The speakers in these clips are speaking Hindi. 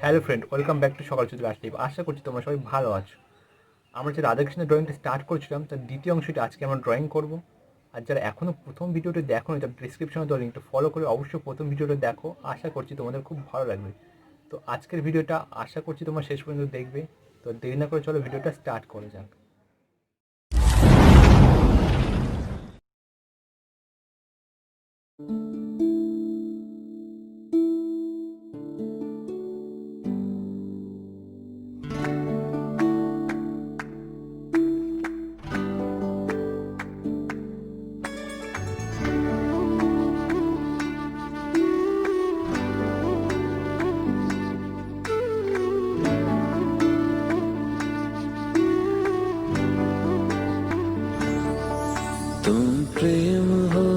Hello friend, welcome back to সকাল চৌধুরী আর্ট লাইভ। আশা করছি তোমরা সবাই ভালো আছো। আমরা যে রাধাকৃষ্ণের ড্রয়িংটা স্টার্ট করছিলাম তার দ্বিতীয় অংশটি আজকে আমরা ড্রয়িং করব। আর যারা এখনও প্রথম ভিডিওটি দেখো তার ডিসক্রিপশনে দেওয়া লিঙ্কটা ফলো করে অবশ্যই প্রথম ভিডিওটা দেখো। আশা করছি তোমাদের খুব ভালো লাগবে। তো আজকের ভিডিওটা আশা করছি তোমরা শেষ পর্যন্ত দেখবে। তো দেরি না করে চলো ভিডিওটা স্টার্ট করা যাক। तुम प्रेम हो,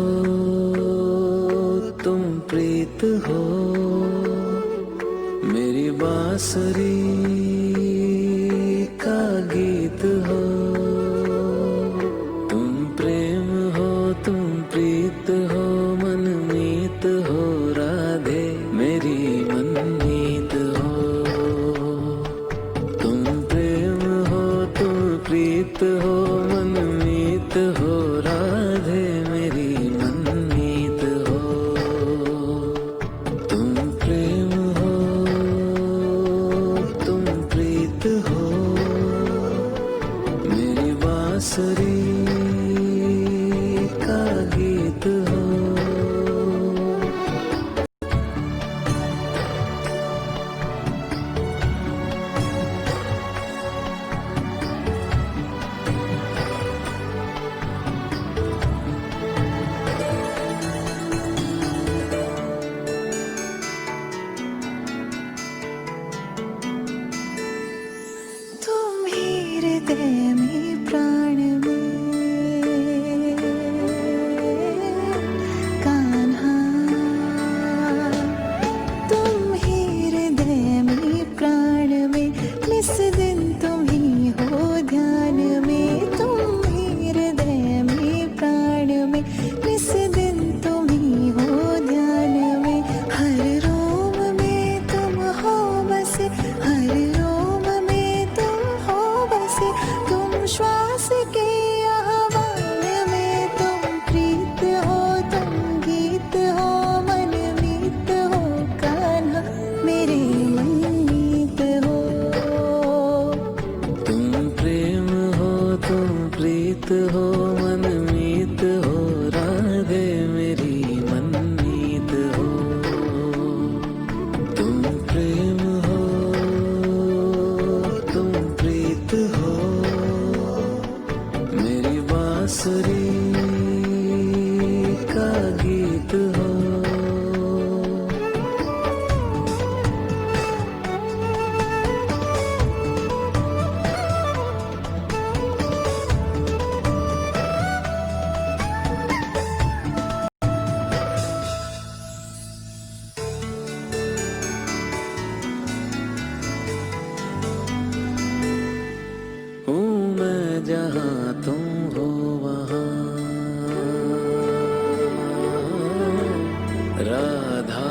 तुम प्रीत हो, मेरी बांसुरी का गीत हो। तुम प्रेम हो, तुम प्रीत हो, मनमीत हो, राधे मेरी मनमीत हो। तुम प्रेम हो, तुम प्रीत हो, मनमीत हो, राधे मेरी मनमीत हो। तुम प्रेम हो, तुम प्रीत हो, मेरी बांसुरी का गीत हो। तुम ही हृदय में प्राण में कान्हा, तुम ही हृदय में प्राण में, निस दिन तुम ही हो ध्यान में। तुम ही हृदय में प्राण में, निस दिन तुम ही हो ध्यान में। हर रोम में तुम हो बसे, हर रोम में तुम हो बसे। तुम श्वास के आह्वान में, तुम प्रीत हो, तुम गीत हो, मनमीत हो, कान्हा मेरे मनमीत हो। तुम प्रेम हो, तुम प्रीत हो, मनमीत हो, राधे मेरी मनमीत हो। तुम प्रेम हो, तुम प्रीत हो, मेरी बांसुरी का गीत हो। हूँ मैं जहाँ तुम हो वहाँ, राधा।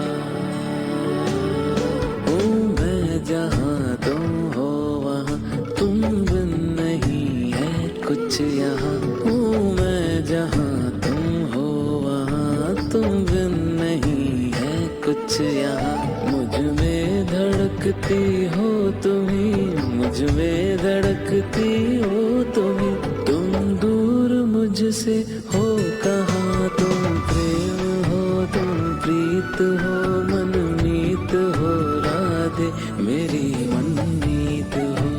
हूँ मैं जहाँ तुम हो वहाँ, तुम बिन नहीं है कुछ यहाँ। हूँ मैं जहाँ तुम हो वहाँ, तुम बिन नहीं है कुछ यहाँ। मुझ में धड़कती हो तुम्ही, मुझ में धड़कती हो तुम्ही। तुम दूर मुझसे हो कहाँ, तुम प्रेम हो, तुम प्रीत हो, मनमीत हो, राधे मेरी मनमीत हो।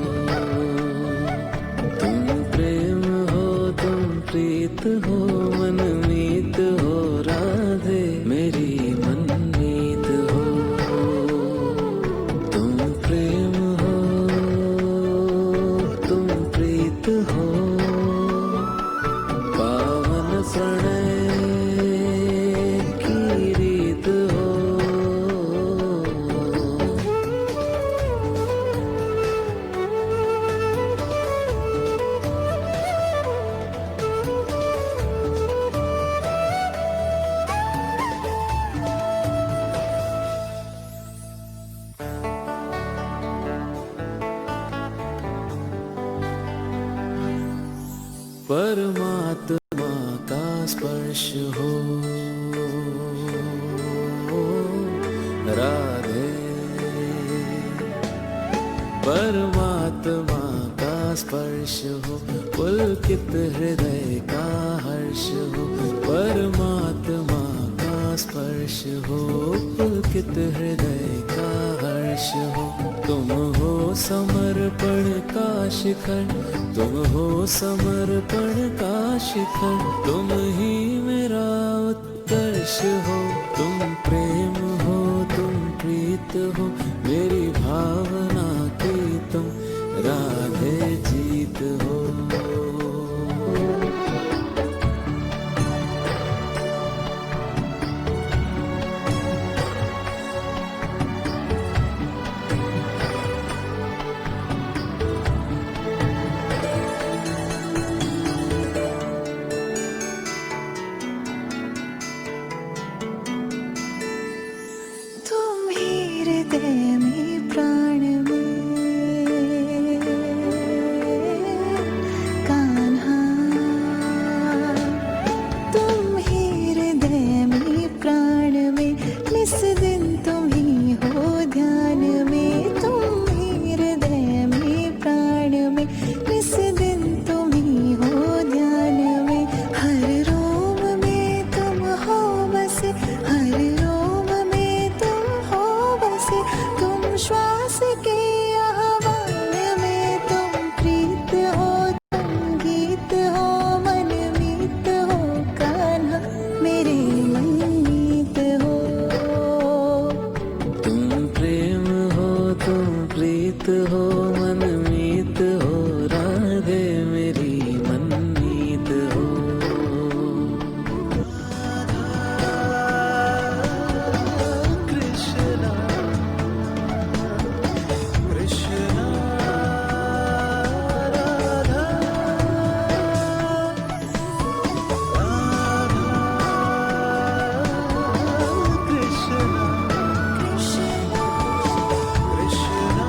तुम प्रेम हो, तुम प्रीत हो, मनमीत हो, राधे मेरी मनमीत हो। तुम प्रेम हो, तुम प्रीत हो, पावन प्रणय की रीत हो। परमात्मा का स्पर्श हो राधे, परमात्मा का स्पर्श हो, पुलकित हृदय का हर्ष हो, परमात्मा का स्पर्श हो, पुलकित हृदय का हर्ष हो। तुम हो समर्पण का शिखर, तुम हो समर्पण का शिखर, तुम ही मेरा उत्कर्ष हो। तुम प्रेम हो, तुम प्रीत हो, मेरी भावना की तुम राधे जीत हो। तुम ही हृदय में प्राण में कान्हा, तुम ही हृदय में प्राण में, निस दिन तुम ही हो ध्यान में। तुम ही हृदय में प्राण में, निस दिन तुम ही हो ध्यान में। हर रोम में तुम हो बसे, हर रोम में तुम हो बसे। तुम श्वास के आह्वान में, तुम प्रीत हो, तुम गीत हो, मनमीत हो कान्हा, मेरे मनमीत हो। तुम प्रेम हो, तुम प्रीत हो, मनमीत हो, राधे मेरी मनमीत हो। कृष्णा कृष्णा राधा कृष्णा कृष्णा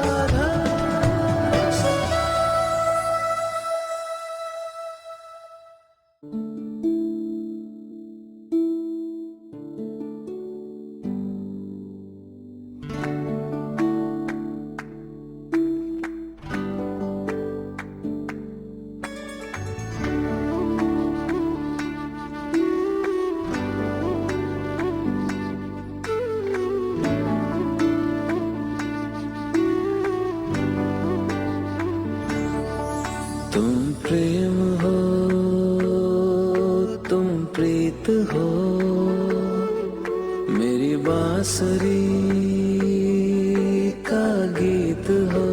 राधा। तुम प्रेम हो, तुम प्रीत हो, मेरी बांसुरी का गीत हो।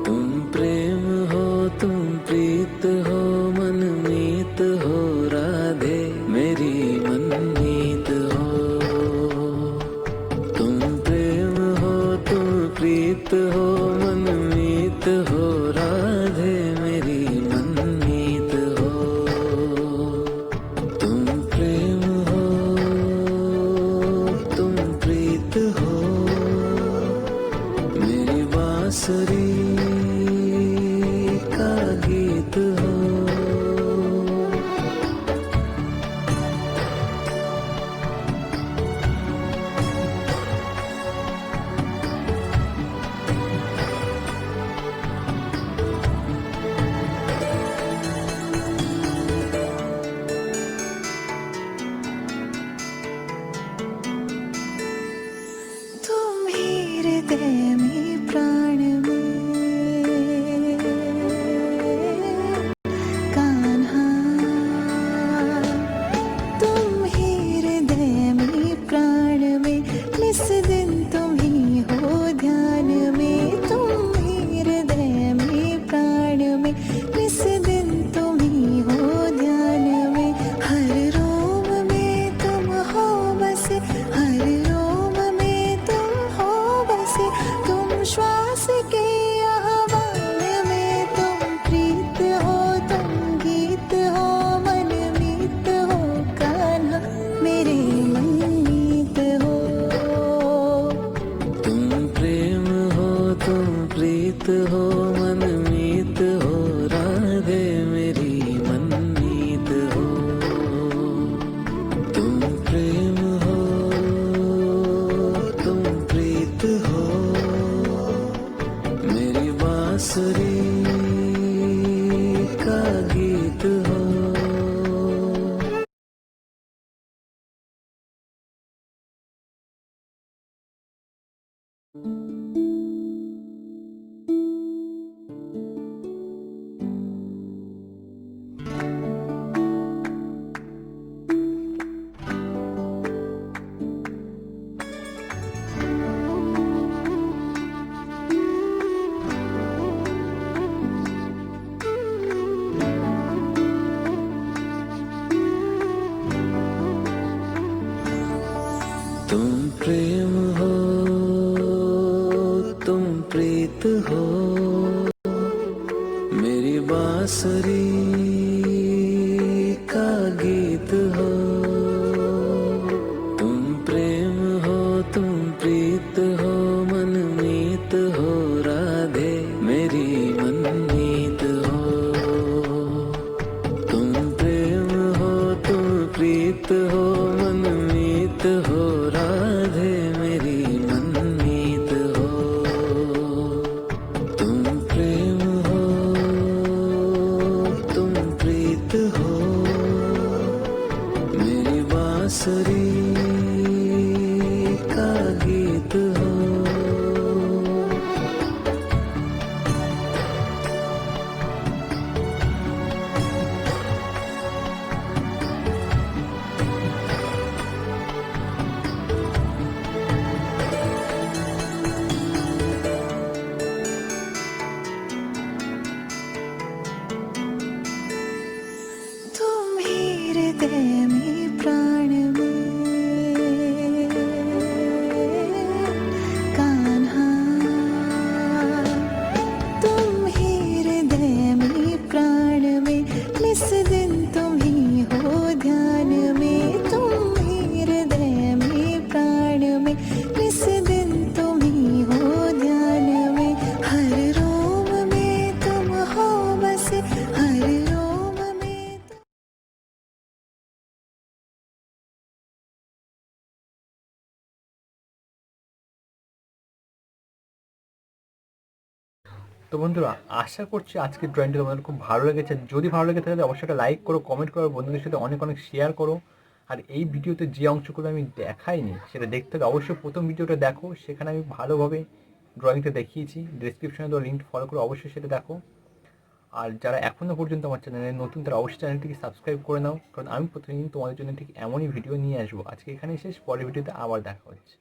तुम प्रेम हो, तुम प्रीत हो, मनमीत हो, राधे मेरी मनमीत हो। तुम प्रेम हो, तुम प्रीत हो, मनमीत हो, राधे मेरी मनमीत हो। तुम प्रेम हो, तुम प्रीत हो, मेरी बांसुरी का गीत हो। तुम ही हृदय में प्राण में कान्हा, तुम ही हृदय में प्राण में, निस दिन तुम ही हो ध्यान में। तुम ही हृदय में प्राण में, निस दिन तुम ही हो ध्यान में। हर रोम में तुम हो बसे, हर रोम में तुम हो बसे। तुम श्वास के आह्वान में, तुम प्रीत हो, तुम गीत हो, मनमीत हो कान्हा, मेरे मनमीत हो। तुम प्रेम हो, तुम प्रीत हो, मन तुम प्रेम हो, तुम प्रीत हो, मेरी बांसुरी का गीत हो। तुम प्रेम हो, तुम प्रीत हो, मनमीत हो, राधे मेरी मनमीत हो। तुम प्रेम हो, तुम प्रीत हो, मनमीत हो, राधे मेरी मनमीत हो। तुम प्रेम हो, तुम प्रीत हो, मेरी बांसुरी का गीत हो। तुम ही हृदय में प्राण में कान्हा, तुम ही हृदय में प्राण में, निस दिन तुम ही हो ध्यान में। तुम ही हृदय में प्राण में, निस दिन तुम ही हो ध्यान में। हर रोम में तुम हो बसे, हर रोम में तुम। তো বন্ধুরা, আশা করছি আজকের ড্রয়িংটা তোমাদের খুব ভালো লেগেছে। যদি ভালো লেগে থাকে অবশ্যই একটা লাইক করো, কমেন্ট করো, বন্ধুদের সাথে অনেক অনেক শেয়ার করো। আর এই ভিডিওতে যে অংশগুলো আমি দেখাইনি সেটা দেখতে হলে অবশ্যই প্রথম ভিডিওটা দেখো, সেখানে আমি ভালোভাবে ড্রয়িংটা দেখিয়েছি। ডিসক্রিপশনে তো লিঙ্ক ফলো করো, অবশ্যই সেটা দেখো। আর যারা এখনও পর্যন্ত আমার চ্যানেলে নতুন তারা অবশ্যই চ্যানেলটিকে সাবস্ক্রাইব করে নাও, কারণ আমি প্রতিদিন তোমাদের জন্য ঠিক এমনই ভিডিও নিয়ে আসবো। আজকে এখানেই শেষ, পরের ভিডিওতে আবার দেখা হচ্ছে।